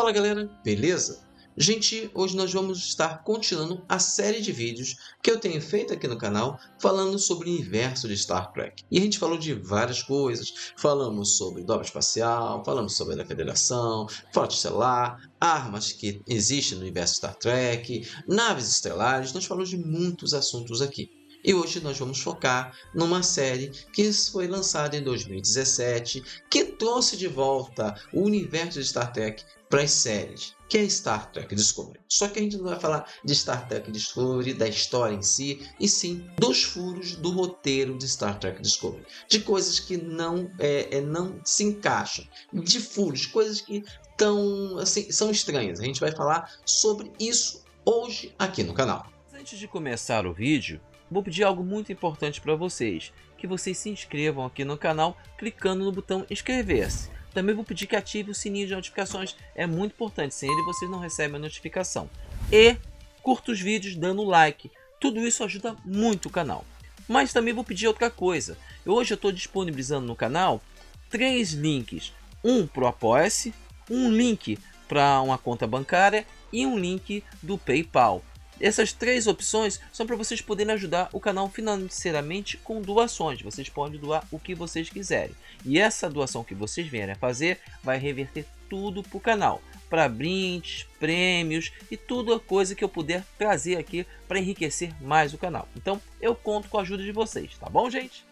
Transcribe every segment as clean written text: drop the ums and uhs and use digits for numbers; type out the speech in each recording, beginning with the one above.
Fala galera, beleza? Gente, hoje nós vamos estar continuando a série de vídeos que eu tenho feito aqui no canal falando sobre o universo de Star Trek. E a gente falou de várias coisas, falamos sobre dobra espacial, falamos sobre a Federação, Frota Estelar, armas que existem no universo Star Trek, naves estelares, nós falamos de muitos assuntos aqui. E hoje nós vamos focar numa série que foi lançada em 2017, que trouxe de volta o universo de Star Trek para as séries, que é Star Trek Discovery. Só que a gente não vai falar de Star Trek Discovery, da história em si, e sim dos furos do roteiro de Star Trek Discovery. De coisas que não se encaixam, de furos, coisas que assim, são estranhas. A gente vai falar sobre isso hoje aqui no canal. Antes de começar o vídeo, vou pedir algo muito importante para vocês, que vocês se inscrevam aqui no canal clicando no botão inscrever-se. Também vou pedir que ative o sininho de notificações, é muito importante, sem ele vocês não recebem a notificação. E curta os vídeos dando like, tudo isso ajuda muito o canal. Mas também vou pedir outra coisa, hoje eu estou disponibilizando no canal 3 links, um para o Apoia-se, um link para uma conta bancária e um link do PayPal. Essas 3 opções são para vocês poderem ajudar o canal financeiramente com doações. Vocês podem doar o que vocês quiserem. E essa doação que vocês vierem a fazer vai reverter tudo para o canal. Para brindes, prêmios e tudo a coisa que eu puder trazer aqui para enriquecer mais o canal. Então eu conto com a ajuda de vocês, tá bom, gente?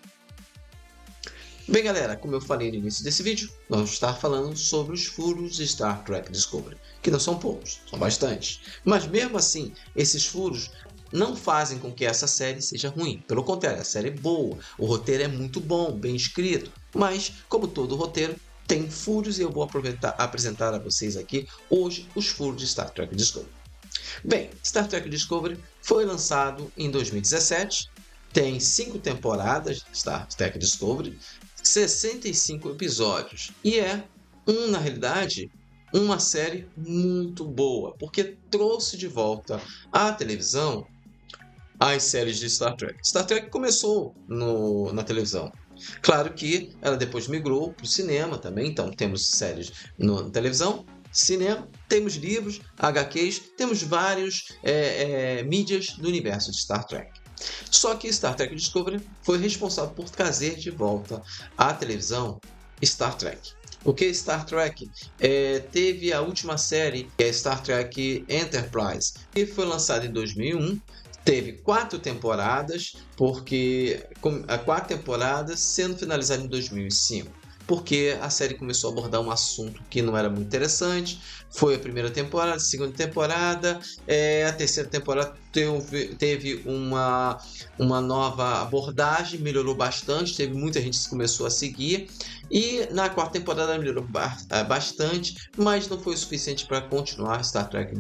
Bem galera, como eu falei no início desse vídeo, nós vamos estar falando sobre os furos de Star Trek Discovery, que não são poucos, são bastantes. Mas mesmo assim, esses furos não fazem com que essa série seja ruim. Pelo contrário, a série é boa, o roteiro é muito bom, bem escrito. Mas, como todo roteiro, tem furos e eu vou apresentar a vocês aqui hoje os furos de Star Trek Discovery. Bem, Star Trek Discovery foi lançado em 2017, tem 5 temporadas de Star Trek Discovery, 65 episódios e na realidade, uma série muito boa, porque trouxe de volta à televisão as séries de Star Trek. Star Trek começou na televisão. Claro que ela depois migrou para o cinema também, então temos séries na televisão, cinema, temos livros, HQs, temos vários mídias do universo de Star Trek. Só que Star Trek Discovery foi responsável por trazer de volta à televisão Star Trek. O que Star Trek? Teve a última série, que é Star Trek Enterprise, que foi lançada em 2001. Teve 4 temporadas, porque a 4 temporadas sendo finalizada em 2005. Porque a série começou a abordar um assunto que não era muito interessante. Foi a primeira temporada, a segunda temporada, a terceira temporada teve uma nova abordagem, melhorou bastante, teve muita gente que começou a seguir. E na quarta temporada melhorou bastante, mas não foi o suficiente para continuar Star Trek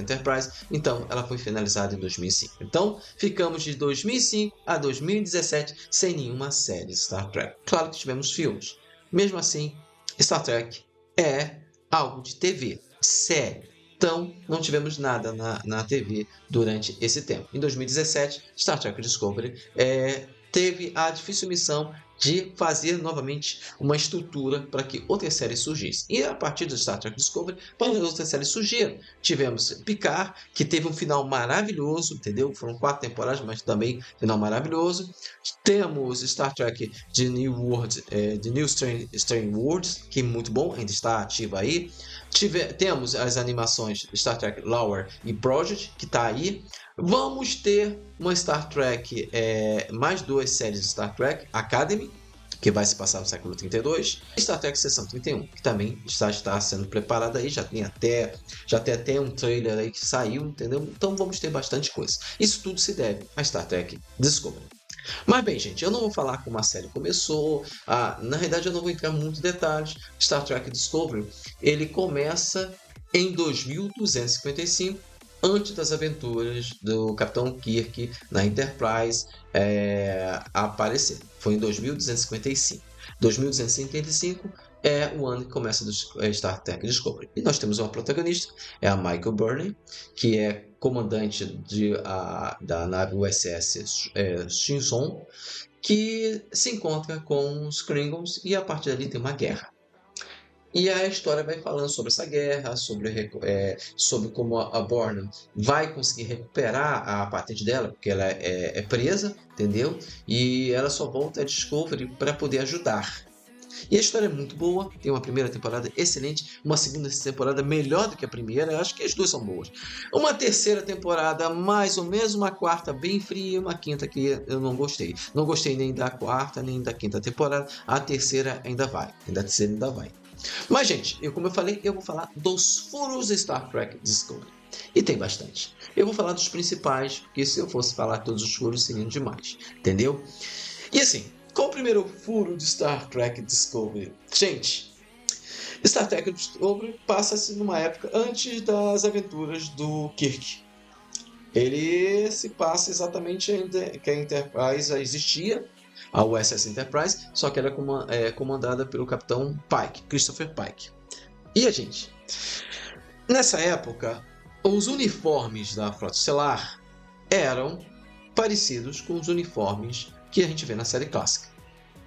Enterprise, então ela foi finalizada em 2005. Então ficamos de 2005 a 2017 sem nenhuma série Star Trek. Claro que tivemos filmes, mesmo assim Star Trek é algo de TV, série. Então, não tivemos nada na TV durante esse tempo. Em 2017, Star Trek Discovery teve a difícil missão de fazer novamente uma estrutura para que outras séries surgissem. E a partir do Star Trek Discovery, várias outras séries surgiram. Tivemos Picard, que teve um final maravilhoso, entendeu? Foram 4 temporadas, mas também final maravilhoso. Temos Star Trek The New World, The New Strange Worlds, que é muito bom, ainda está ativa aí. Temos as animações Star Trek Lower e Project, que está aí. Vamos ter uma Star Trek, mais 2 séries de Star Trek Academy, que vai se passar no século 32, e Star Trek Seção 31, que também está sendo preparada aí, já tem até um trailer aí que saiu, entendeu? Então vamos ter bastante coisa. Isso tudo se deve a Star Trek Discovery. Mas bem, gente, eu não vou falar como a série começou, na realidade eu não vou entrar em muitos detalhes. Star Trek Discovery, ele começa em 2255, antes das aventuras do Capitão Kirk na Enterprise aparecer. Foi em 2255. 2255 é o ano que começa do Star Trek Discovery. E nós temos uma protagonista, é a Michael Burney, que é comandante da nave USS Shinson, que se encontra com os Klingons e a partir dali tem uma guerra. E a história vai falando sobre essa guerra, sobre como a Burnham vai conseguir recuperar a patente dela, porque ela é presa, entendeu? E ela só volta a Discovery para poder ajudar. E a história é muito boa, tem uma primeira temporada excelente, uma segunda temporada melhor do que a primeira, eu acho que as duas são boas. Uma terceira temporada mais ou menos, uma quarta bem fria, uma quinta que eu não gostei. Não gostei nem da quarta, nem da quinta temporada, a terceira ainda vai, Mas, gente, como eu falei, eu vou falar dos furos Star Trek Discovery. E tem bastante. Eu vou falar dos principais, porque se eu fosse falar todos os furos, seriam demais, entendeu? E assim, qual o primeiro furo de Star Trek Discovery? Gente, Star Trek Discovery passa-se numa época antes das aventuras do Kirk. Ele se passa exatamente que a Enterprise existia, a USS Enterprise, só que era comandada pelo capitão Pike, Christopher Pike. E a gente? Nessa época, os uniformes da Frota Estelar eram parecidos com os uniformes que a gente vê na série clássica.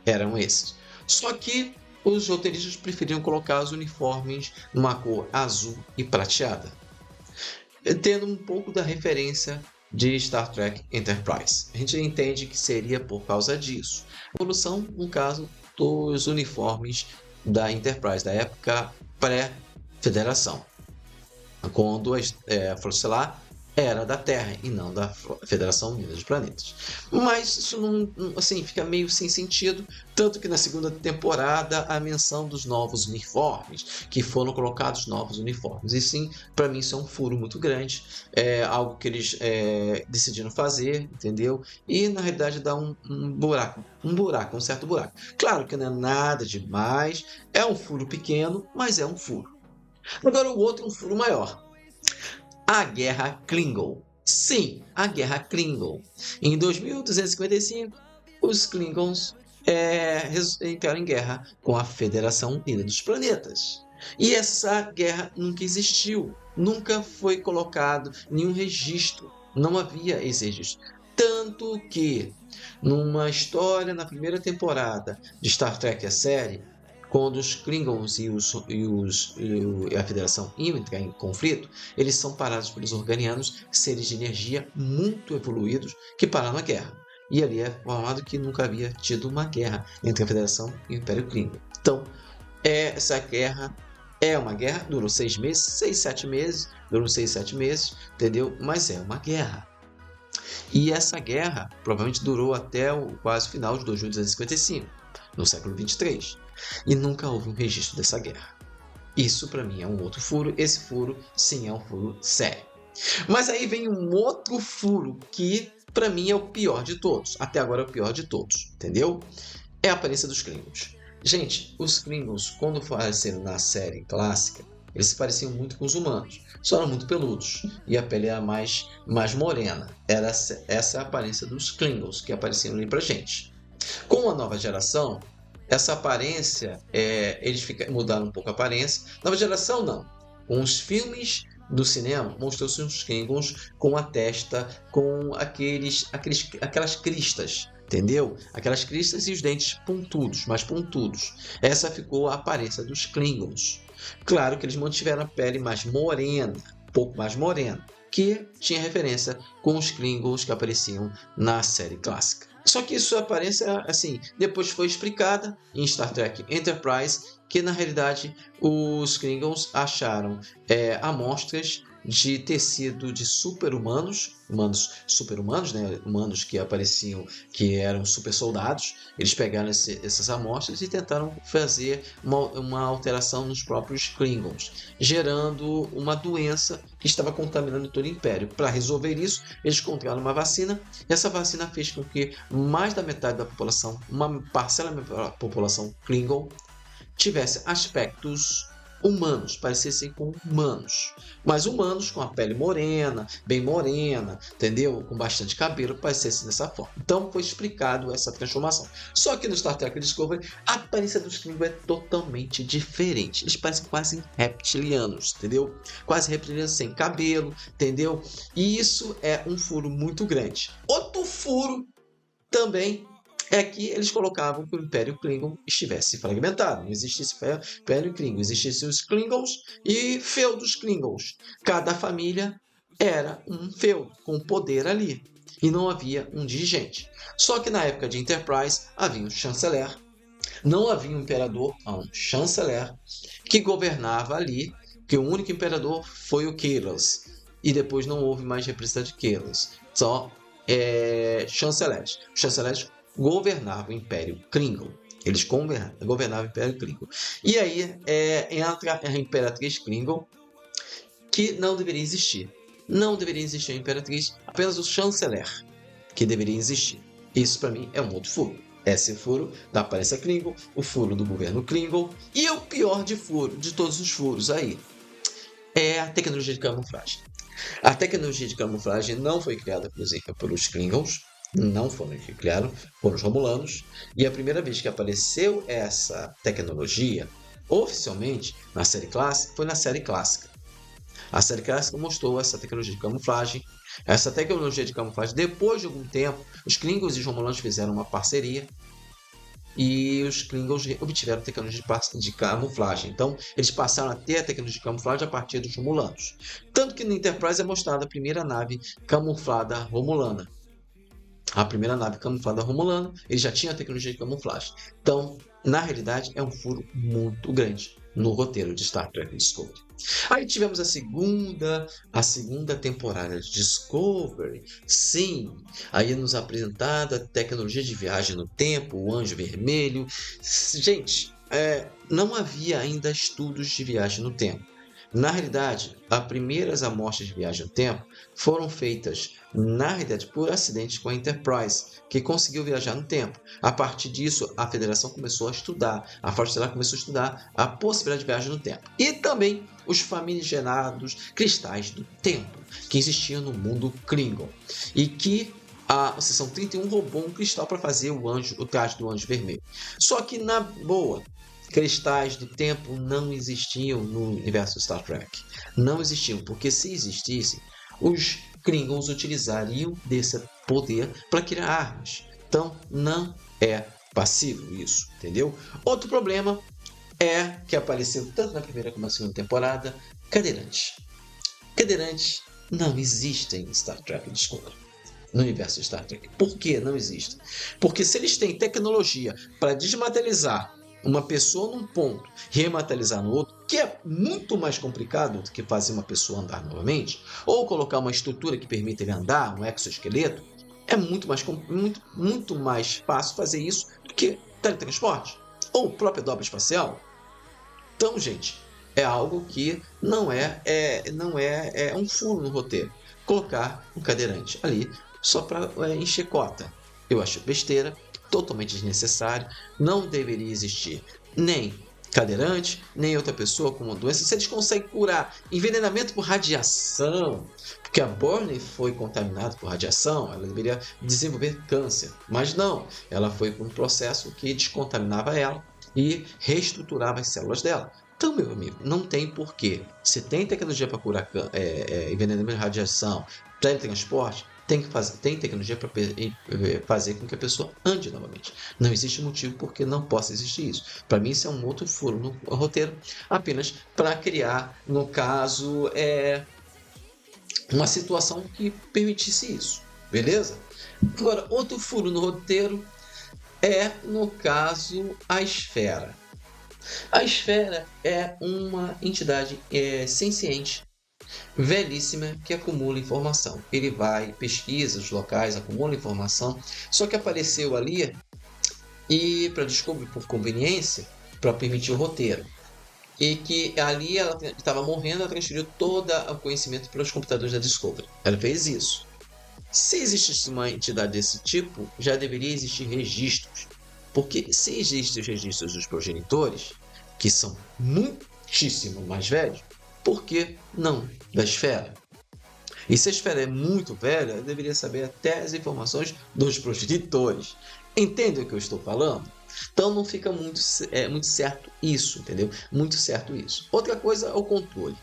Eram esses. Só que os roteiristas preferiam colocar os uniformes numa cor azul e prateada, tendo um pouco da referência de Star Trek Enterprise. A gente entende que seria por causa disso. A evolução, no caso, dos uniformes da Enterprise, da época pré-federação, quando a Frota Estelar era da Terra e não da Federação Unida dos Planetas. Mas isso não, assim, fica meio sem sentido, tanto que na segunda temporada a menção dos novos uniformes, que foram colocados novos uniformes. E sim, para mim isso é um furo muito grande, é algo que eles decidiram fazer, entendeu? E na realidade dá um certo buraco. Claro que não é nada demais, é um furo pequeno, mas é um furo. Agora o outro é um furo maior. A Guerra Klingon. Sim, a Guerra Klingon. Em 2255, os Klingons entraram em guerra com a Federação Unida dos Planetas. E essa guerra nunca existiu. Nunca foi colocado nenhum registro. Não havia esse registro. Tanto que, numa história na primeira temporada de Star Trek, a série, quando os Klingons e a Federação iam entrar em conflito, eles são parados pelos Organianos, seres de energia muito evoluídos que pararam a guerra. E ali é falado que nunca havia tido uma guerra entre a Federação e o Império Klingon. Então, essa guerra é uma guerra, durou 6 meses, 7 meses, entendeu? Mas é uma guerra. E essa guerra provavelmente durou até o quase final de 2255, no século 23. E nunca houve um registro dessa guerra. Isso para mim é um outro furo. Esse furo sim é um furo sério. Mas aí vem um outro furo que para mim é o pior de todos. Até agora é o pior de todos, entendeu? É a aparência dos Klingons. Gente, os Klingons, quando apareceram na série clássica, eles se pareciam muito com os humanos. Só eram muito peludos e a pele era mais morena. Essa é a aparência dos Klingons que apareciam ali pra gente. Com a nova geração, essa aparência, eles mudaram um pouco a aparência. Nova geração, não. Com os filmes do cinema, mostrou-se uns Klingons com a testa, com aquelas cristas, entendeu? Aquelas cristas e os dentes pontudos, mais pontudos. Essa ficou a aparência dos Klingons. Claro que eles mantiveram a pele mais morena, um pouco mais morena, que tinha referência com os Klingons que apareciam na série clássica. Só que isso aparência, assim, depois foi explicada em Star Trek Enterprise, que na realidade os Klingons acharam amostras de tecido de super-humanos, super-humanos, né? Humanos que apareciam, que eram super soldados. Eles pegaram essas amostras e tentaram fazer uma alteração nos próprios Klingons, gerando uma doença que estava contaminando todo o Império. Para resolver isso, eles encontraram uma vacina, e essa vacina fez com que mais da metade da população, uma parcela da população Klingon, tivesse aspectos humanos, parecessem com humanos, mas humanos com a pele morena, bem morena, entendeu? Com bastante cabelo, parecessem dessa forma. Então foi explicado essa transformação. Só que no Star Trek Discovery, a aparência dos Klingons é totalmente diferente. Eles parecem quase reptilianos, entendeu? Quase reptilianos sem cabelo, entendeu? E isso é um furo muito grande. Outro furo também é que eles colocavam que o Império Klingon estivesse fragmentado. Não existisse Império Klingon, existissem os Klingons e feudos Klingons. Cada família era um feudo, com poder ali. E não havia um dirigente. Só que na época de Enterprise havia um chanceler, não havia um imperador, há um chanceler que governava ali, que o único imperador foi o Keyless. E depois não houve mais representante de Keyless. Só chanceleres. Os chanceleres governavam o Império Klingon. Eles governavam o Império Klingon. E aí entra a Imperatriz Klingon, que não deveria existir. Não deveria existir a Imperatriz, apenas o chanceler que deveria existir. Isso para mim é um outro furo. Esse furo da aparência Klingon, o furo do governo Klingon e o pior de todos os furos aí é a tecnologia de camuflagem. A tecnologia de camuflagem não foi criada pelos Klingons, não foram criados por os Romulanos, e a primeira vez que apareceu essa tecnologia oficialmente na série clássica foi na série clássica. A série clássica mostrou essa tecnologia de camuflagem. Essa tecnologia de camuflagem, depois de algum tempo, os Klingons e os Romulanos fizeram uma parceria e os Klingons obtiveram tecnologia de camuflagem. Então, eles passaram a ter a tecnologia de camuflagem a partir dos Romulanos. Tanto que no Enterprise é mostrada a primeira nave camuflada romulana. A primeira nave camuflada romulana, ele já tinha a tecnologia de camuflagem. Então, na realidade, é um furo muito grande no roteiro de Star Trek Discovery. Aí tivemos a segunda temporada de Discovery. Sim, aí nos apresentada a tecnologia de viagem no tempo, o Anjo Vermelho. Gente, não havia ainda estudos de viagem no tempo. Na realidade, as primeiras amostras de viagem no tempo foram feitas, na realidade, por acidente com a Enterprise, que conseguiu viajar no tempo. A partir disso, a Federação começou a estudar, a Frota Estelar começou a estudar a possibilidade de viagem no tempo. E também os famigerados cristais do tempo, que existiam no mundo Klingon. E que a Seção 31 roubou um cristal para fazer o traje do Anjo Vermelho. Só que, na boa, cristais do tempo não existiam no universo Star Trek. Não existiam, porque se existissem, os Klingons utilizariam desse poder para criar armas. Então, não é passível isso, entendeu? Outro problema é que apareceu tanto na primeira como na segunda temporada, cadeirantes. Cadeirantes não existem em Star Trek Discovery, no universo Star Trek. Por que não existem? Porque se eles têm tecnologia para desmaterializar uma pessoa num ponto, rematerializar no outro, que é muito mais complicado do que fazer uma pessoa andar novamente, ou colocar uma estrutura que permita ele andar, um exoesqueleto, é muito mais fácil fazer isso do que teletransporte, ou própria dobra espacial. Então, gente, é algo que não é um furo no roteiro. Colocar um cadeirante ali só para encher cota. Eu acho besteira, totalmente desnecessário, não deveria existir nem cadeirante, nem outra pessoa com uma doença. Se eles conseguem curar envenenamento por radiação, porque a Burney foi contaminada por radiação, ela deveria desenvolver câncer, mas não, ela foi por um processo que descontaminava ela e reestruturava as células dela. Então, meu amigo, não tem porquê. Se tem tecnologia para curar envenenamento de radiação, teletransporte, tem tecnologia para fazer com que a pessoa ande novamente. Não existe motivo porque não possa existir isso. Para mim, isso é um outro furo no roteiro, apenas para criar, no caso, uma situação que permitisse isso. Beleza? Agora, outro furo no roteiro é, no caso, a Esfera. A Esfera é uma entidade senciente, velhíssima, que acumula informação. Ele vai, pesquisa os locais, acumula informação, só que apareceu ali e para descobrir por conveniência, para permitir o roteiro. E que ali ela estava morrendo, ela transferiu todo o conhecimento para os computadores da Discovery. Ela fez isso. Se existisse uma entidade desse tipo, já deveria existir registros. Porque se existem os registros dos progenitores, que são muitíssimo mais velhos, por que não da Esfera? E se a Esfera é muito velha, eu deveria saber até as informações dos progenitores. Entende o que eu estou falando? Então não fica muito certo isso, entendeu? Muito certo isso. Outra coisa é o controle.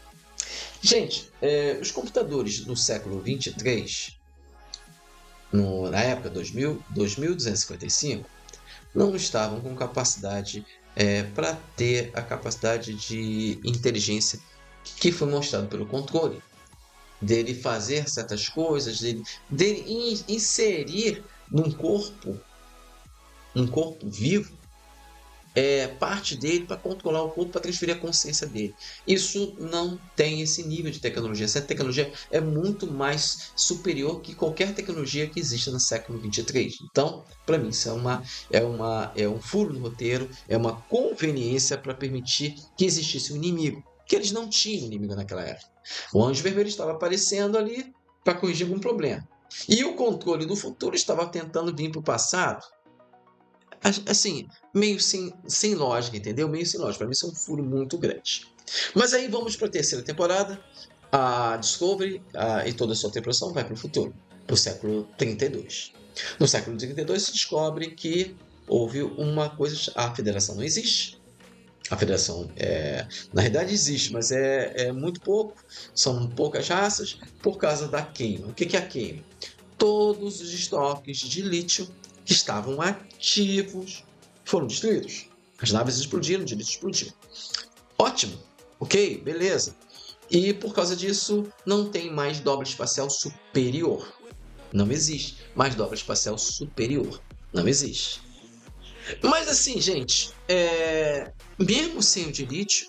Gente, os computadores no século 23, na época 2255, não estavam com capacidade para ter a capacidade de inteligência que foi mostrado pelo controle, dele fazer certas coisas, dele inserir num corpo, um corpo vivo, parte dele para controlar o corpo, para transferir a consciência dele. Isso não tem esse nível de tecnologia. Essa tecnologia é muito mais superior que qualquer tecnologia que exista no século 23. Então, para mim, isso é um furo no roteiro, é uma conveniência para permitir que existisse um inimigo, que eles não tinham inimigo naquela época. O Anjo Vermelho estava aparecendo ali para corrigir algum problema. E o controle do futuro estava tentando vir para o passado, assim, meio sem lógica, entendeu? Meio sem lógica. Para mim isso é um furo muito grande. Mas aí vamos para a terceira temporada. A Discovery e toda a sua tripulação vai para o futuro, para o século 32. No século 32 se descobre que houve uma coisa, a Federação não existe. A Federação, na realidade, existe, mas é muito pouco. São poucas raças por causa da queima. O que é a queima? Todos os estoques de lítio que estavam ativos foram destruídos. As naves explodiram, o lítio explodiu. Ótimo, ok, beleza. E por causa disso, não tem mais dobra espacial superior. Não existe mais dobra espacial superior. Não existe. Mas assim, gente, mesmo sem o de lítio,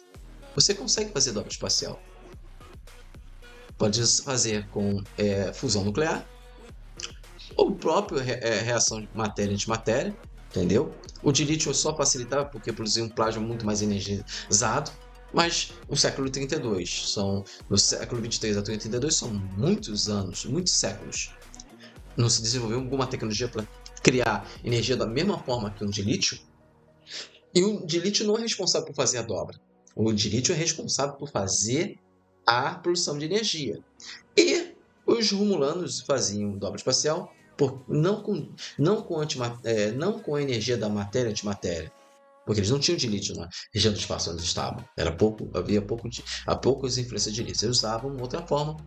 você consegue fazer dobra espacial. Pode fazer com fusão nuclear, ou próprio reação de matéria-antimatéria, entendeu? O de lítio só facilitava porque produzia um plasma muito mais energizado, mas no século 32, no século 23 até 32 são muitos anos, muitos séculos. Não se desenvolveu alguma tecnologia para criar energia da mesma forma que o de lítio. E o de lítio não é responsável por fazer a dobra. O de lítio é responsável por fazer a produção de energia. E os romulanos faziam dobra espacial não com a energia da matéria-antimatéria, porque eles não tinham de lítio na região do espaço onde eles estavam. Havia poucas influências de lítio. Eles usavam outra forma,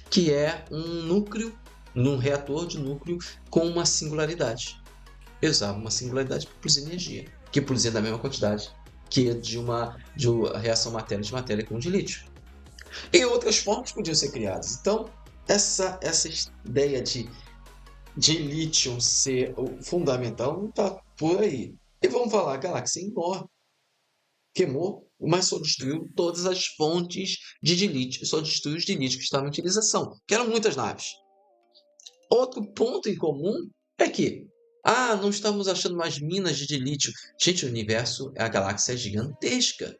que é um núcleo, num reator de núcleo com uma singularidade. Eles usavam uma singularidade para produzir energia, que produzia da mesma quantidade que de uma reação matéria-antimatéria com de lítio. E outras formas podiam ser criadas. Então, essa ideia de lítio ser o fundamental não está por aí. E vamos falar, a galáxia é enorme. Queimou, mas só destruiu todas as fontes de lítio, só destruiu os de lítio que estavam em utilização, que eram muitas naves. Outro ponto em comum é que não estamos achando mais minas de lítio. Gente, o universo, a galáxia é gigantesca.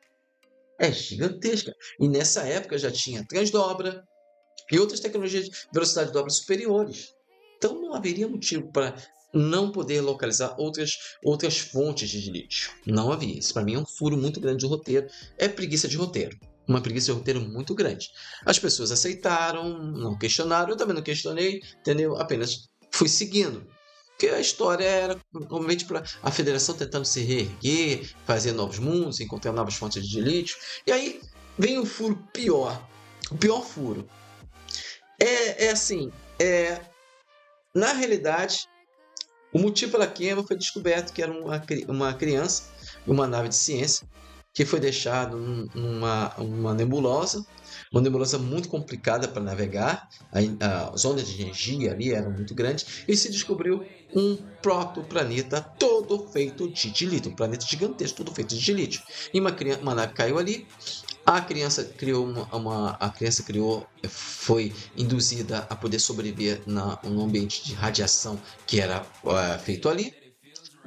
É gigantesca. E nessa época já tinha transdobra e outras tecnologias de velocidade de dobra superiores. Então não haveria motivo para não poder localizar outras fontes de lítio. Não havia. Isso para mim é um furo muito grande de roteiro. É preguiça de roteiro. Uma preguiça de roteiro muito grande. As pessoas aceitaram, não questionaram. Eu também não questionei, entendeu? Apenas fui seguindo. Porque a história era normalmente para a Federação tentando se reerguer, fazer novos mundos, encontrar novas fontes de lítio. E aí vem o furo pior. O pior furo. Na realidade, o motivo pela queima foi descoberto que era uma criança, uma nave de ciência, que foi deixado numa nebulosa, uma nebulosa muito complicada para navegar, as ondas de energia ali eram muito grandes, e se descobriu um protoplaneta todo feito de lítio, um planeta gigantesco, todo feito de lítio. E uma nave caiu ali, a criança foi induzida a poder sobreviver num ambiente de radiação que era feito ali,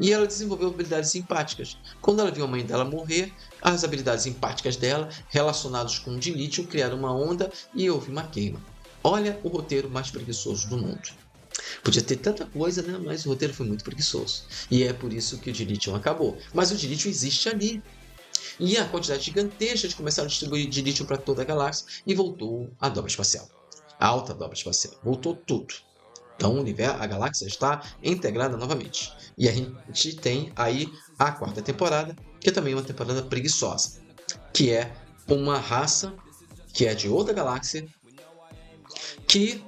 e ela desenvolveu habilidades empáticas. Quando ela viu a mãe dela morrer, as habilidades empáticas dela, relacionadas com o de lítio, criaram uma onda e houve uma queima. Olha o roteiro mais preguiçoso do mundo. Podia ter tanta coisa, né? Mas o roteiro foi muito preguiçoso. E é por isso que o de lítio acabou. Mas o de lítio existe ali. E a quantidade gigantesca de começaram a distribuir de lítio para toda a galáxia e voltou a dobra espacial. A alta dobra espacial. Voltou tudo. Então a galáxia está integrada novamente. E a gente tem aí a quarta temporada, que é também uma temporada preguiçosa, que é uma raça que é de outra galáxia, que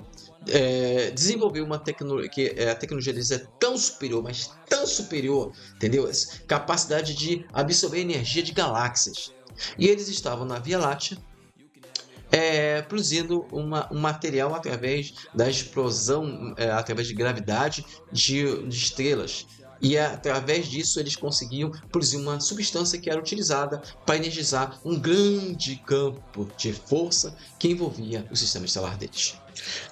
desenvolveu uma tecnologia que a tecnologia deles é tão superior, mas tão superior, entendeu? Essa capacidade de absorver energia de galáxias. E eles estavam na Via Láctea produzindo um material através da explosão, através de gravidade de estrelas. E através disso eles conseguiam produzir uma substância que era utilizada para energizar um grande campo de força que envolvia o sistema estelar deles.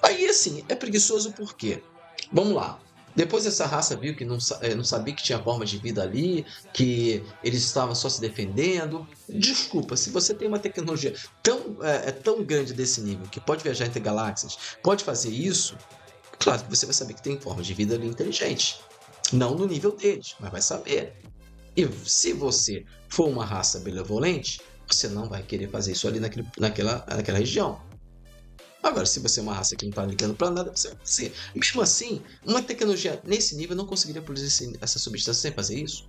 Aí assim, é preguiçoso por quê? Vamos lá. Depois essa raça viu que não sabia que tinha forma de vida ali, que eles estavam só se defendendo. Desculpa, se você tem uma tecnologia tão grande desse nível, que pode viajar entre galáxias, pode fazer isso, claro que você vai saber que tem forma de vida ali inteligente. Não no nível deles, mas vai saber. E se você for uma raça benevolente, você não vai querer fazer isso ali naquela região. Agora, se você é uma raça que não está ligando para nada, você vai fazer. Mesmo assim, uma tecnologia nesse nível não conseguiria produzir essa substância sem fazer isso?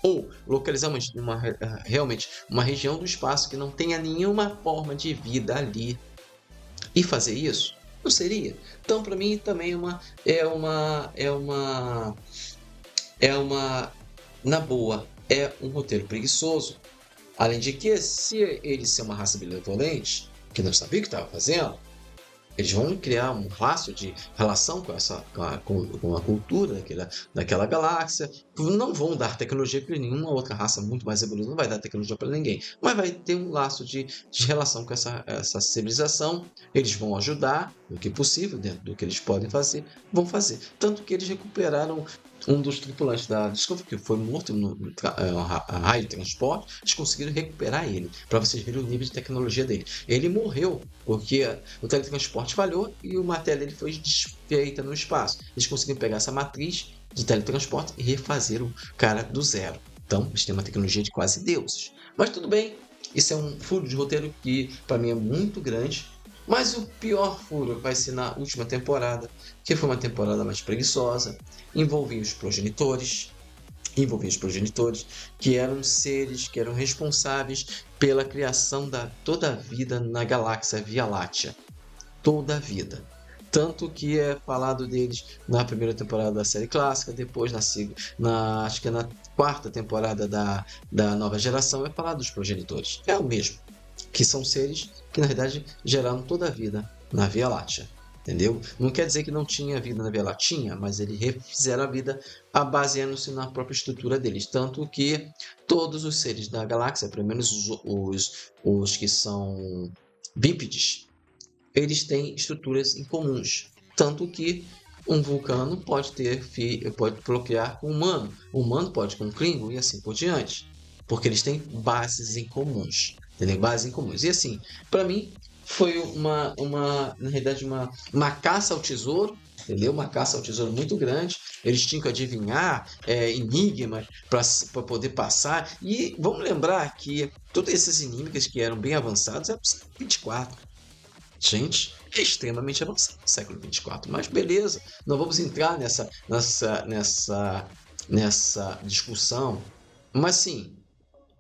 Ou localizar realmente uma região do espaço que não tenha nenhuma forma de vida ali e fazer isso? Não seria? Então, para mim, também na boa, é um roteiro preguiçoso. Além de que, se eles são uma raça benevolente, que não sabia o que estava fazendo, eles vão criar um laço de relação com a cultura daquela galáxia. Não vão dar tecnologia para nenhuma outra raça muito mais evoluída, não vai dar tecnologia para ninguém, mas vai ter um laço de relação com essa civilização. Eles vão ajudar no que possível, dentro do que eles podem fazer, vão fazer. Tanto que eles recuperaram um dos tripulantes da Discovery, que foi morto no raio de transporte. Eles conseguiram recuperar ele, para vocês verem o nível de tecnologia dele. Ele morreu porque o teletransporte falhou e a matéria dele foi desfeita no espaço. Eles conseguiram pegar essa matriz de teletransporte e refazer o cara do zero. Então, eles têm uma tecnologia de quase deuses. Mas tudo bem, isso é um furo de roteiro que para mim é muito grande. Mas o pior furo vai ser na última temporada, que foi uma temporada mais preguiçosa, envolvia os progenitores, que eram seres que eram responsáveis pela criação da toda a vida na galáxia Via Láctea. Toda a vida. Tanto que é falado deles na primeira temporada da série clássica, depois acho que é na quarta temporada da nova geração, é falado dos progenitores. É o mesmo, que são seres que na verdade geraram toda a vida na Via Láctea, entendeu? Não quer dizer que não tinha vida na Via Láctea, tinha, mas eles refizeram a vida baseando-se na própria estrutura deles, tanto que todos os seres da galáxia, pelo menos os que são bípedes, eles têm estruturas em comuns, tanto que um vulcano pode procriar com um humano, o humano pode com um Klingon e assim por diante, porque eles têm bases em comuns. Bases em comuns. E assim, para mim, foi na realidade, uma caça ao tesouro, entendeu? Uma caça ao tesouro muito grande. Eles tinham que adivinhar enigmas para poder passar. E vamos lembrar que todos esses enigmas que eram bem avançados eram do século 24. Gente, é extremamente avançado no século 24. Mas beleza, não vamos entrar nessa discussão. Mas sim,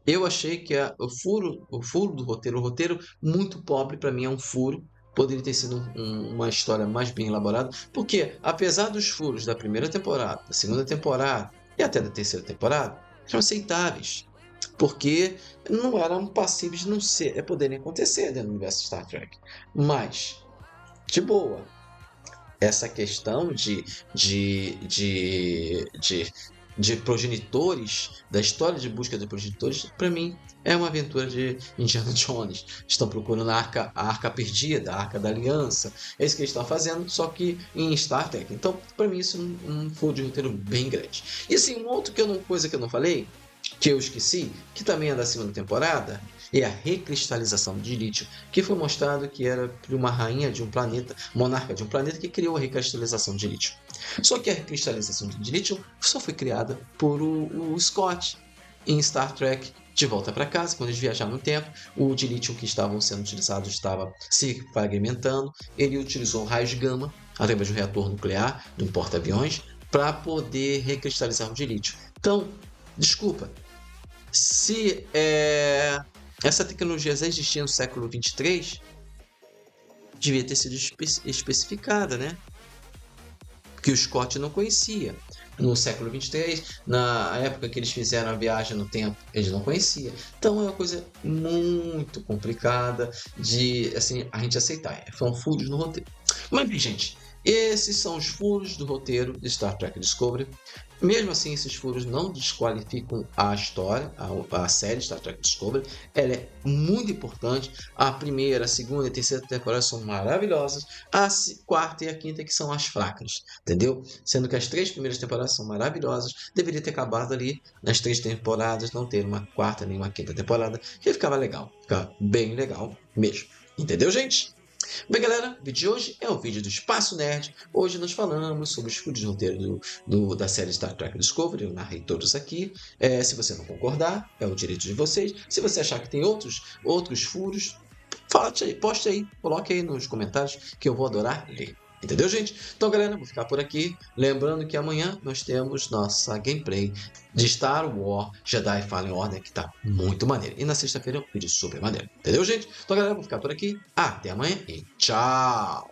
eu achei que o furo do roteiro, o roteiro muito pobre, para mim é um furo. Poderia ter sido uma história mais bem elaborada, porque apesar dos furos da primeira temporada, da segunda temporada e até da terceira temporada, eram aceitáveis, porque não eram passíveis de não poderem acontecer dentro do universo Star Trek. Mas, de boa, essa questão de progenitores, da história de busca de progenitores, para mim é uma aventura de Indiana Jones. Estão procurando a arca perdida, a arca da aliança. É isso que eles estão fazendo, só que em Star Trek. Então, para mim, isso é um furo de roteiro bem grande. E assim, coisa que eu não falei, que eu esqueci, que também é da segunda temporada, é a recristalização de lítio, que foi mostrado que era uma rainha de um planeta, monarca de um planeta, que criou a recristalização de lítio. Só que a recristalização de lítio só foi criada por o Scott em Star Trek De Volta para Casa, quando eles viajaram no tempo. O de lítio que estavam sendo utilizados estava se fragmentando. Ele utilizou raios gama através de um reator nuclear, de um porta-aviões, para poder recristalizar o de lítio. Então, desculpa, se essa tecnologia já existia no século 23, devia ter sido especificada, né? Que o Scott não conhecia. No século 23, na época que eles fizeram a viagem no tempo, eles não conheciam. Então é uma coisa muito complicada de assim, a gente aceitar. São furos no roteiro. Mas bem, gente, esses são os furos do roteiro de Star Trek Discovery. Mesmo assim, esses furos não desqualificam a história, a série Star Trek Discovery. Ela é muito importante. A primeira, a segunda e a terceira temporada são maravilhosas. A quarta e a quinta que são as fracas, entendeu? Sendo que as 3 primeiras temporadas são maravilhosas. Deveria ter acabado ali nas 3 temporadas, não ter uma quarta nem uma quinta temporada, que ficava legal. Ficava bem legal mesmo. Entendeu, gente? Bem, galera, o vídeo de hoje é o vídeo do Espaço Nerd. Hoje nós falamos sobre os furos de roteiro da série Star Trek Discovery. Eu narrei todos aqui. Se você não concordar, é o direito de vocês. Se você achar que tem outros furos, poste aí, coloque aí nos comentários que eu vou adorar ler. Entendeu, gente? Então, galera, vou ficar por aqui. Lembrando que amanhã nós temos nossa gameplay de Star Wars Jedi Fallen Order, que tá muito maneiro. E na sexta-feira é um vídeo super maneiro. Entendeu, gente? Então, galera, vou ficar por aqui. Até amanhã e tchau!